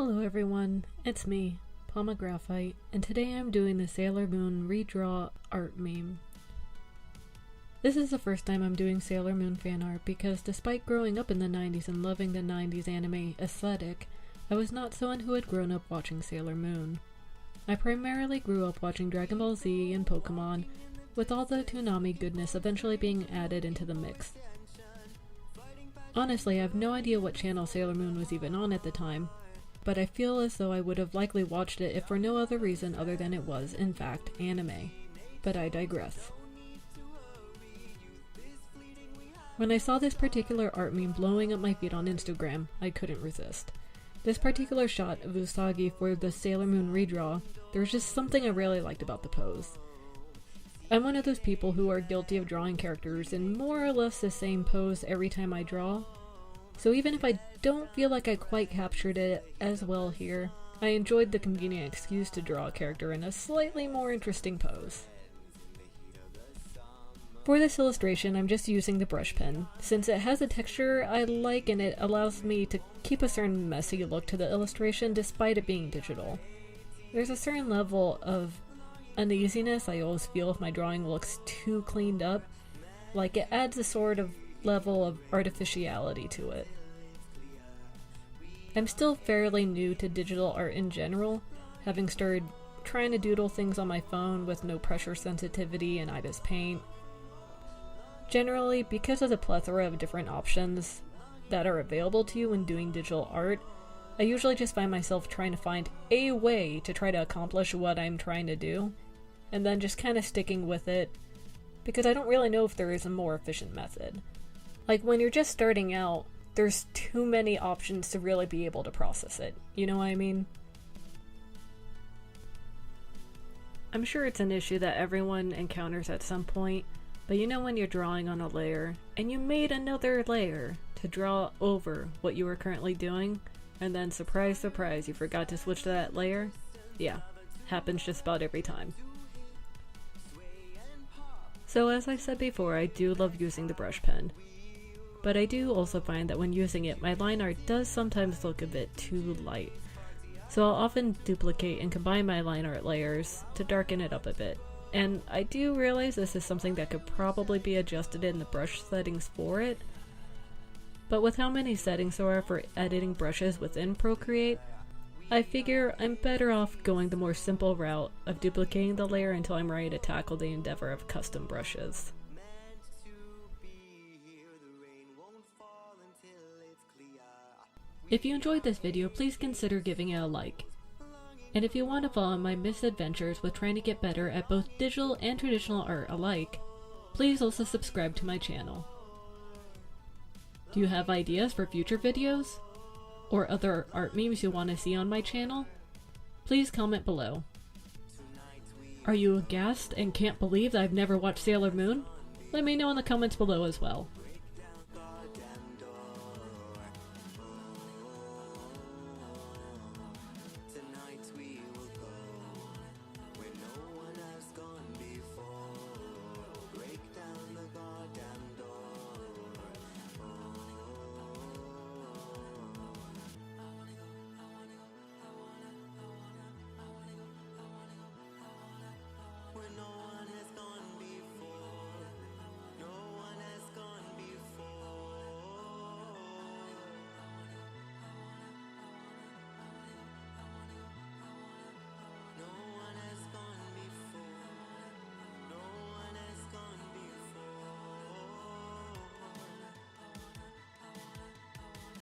Hello everyone, it's me, Palma Graphite, and today I'm doing the Sailor Moon redraw art meme. This is the first time I'm doing Sailor Moon fan art because despite growing up in the 90s and loving the 90s anime aesthetic, I was not someone who had grown up watching Sailor Moon. I primarily grew up watching Dragon Ball Z and Pokemon, with all the Toonami goodness eventually being added into the mix. Honestly, I have no idea what channel Sailor Moon was even on at the time, but I feel as though I would have likely watched it if for no other reason other than it was, in fact, anime. But I digress. When I saw this particular art meme blowing up my feed on Instagram, I couldn't resist. This particular shot of Usagi for the Sailor Moon redraw, there was just something I really liked about the pose. I'm one of those people who are guilty of drawing characters in more or less the same pose every time I draw, so even if I don't feel like I quite captured it as well here, I enjoyed the convenient excuse to draw a character in a slightly more interesting pose. For this illustration, I'm just using the brush pen, since it has a texture I like and it allows me to keep a certain messy look to the illustration despite it being digital. There's a certain level of uneasiness I always feel if my drawing looks too cleaned up, like it adds a sort of level of artificiality to it. I'm still fairly new to digital art in general, having started trying to doodle things on my phone with no pressure sensitivity and IBIS paint. Generally, because of the plethora of different options that are available to you when doing digital art, I usually just find myself trying to find a way to try to accomplish what I'm trying to do, and then just kind of sticking with it, because I don't really know if there is a more efficient method. Like, when you're just starting out, there's too many options to really be able to process it, you know what I mean? I'm sure it's an issue that everyone encounters at some point, but you know when you're drawing on a layer, and you made another layer to draw over what you were currently doing, and then surprise surprise you forgot to switch to that layer? Yeah, happens just about every time. So as I said before, I do love using the brush pen. But I do also find that when using it, my line art does sometimes look a bit too light. So I'll often duplicate and combine my line art layers to darken it up a bit. And I do realize this is something that could probably be adjusted in the brush settings for it. But with how many settings there are for editing brushes within Procreate, I figure I'm better off going the more simple route of duplicating the layer until I'm ready to tackle the endeavor of custom brushes. If you enjoyed this video, please consider giving it a like. And if you want to follow my misadventures with trying to get better at both digital and traditional art alike, please also subscribe to my channel. Do you have ideas for future videos? Or other art memes you want to see on my channel? Please comment below. Are you aghast and can't believe that I've never watched Sailor Moon? Let me know in the comments below as well.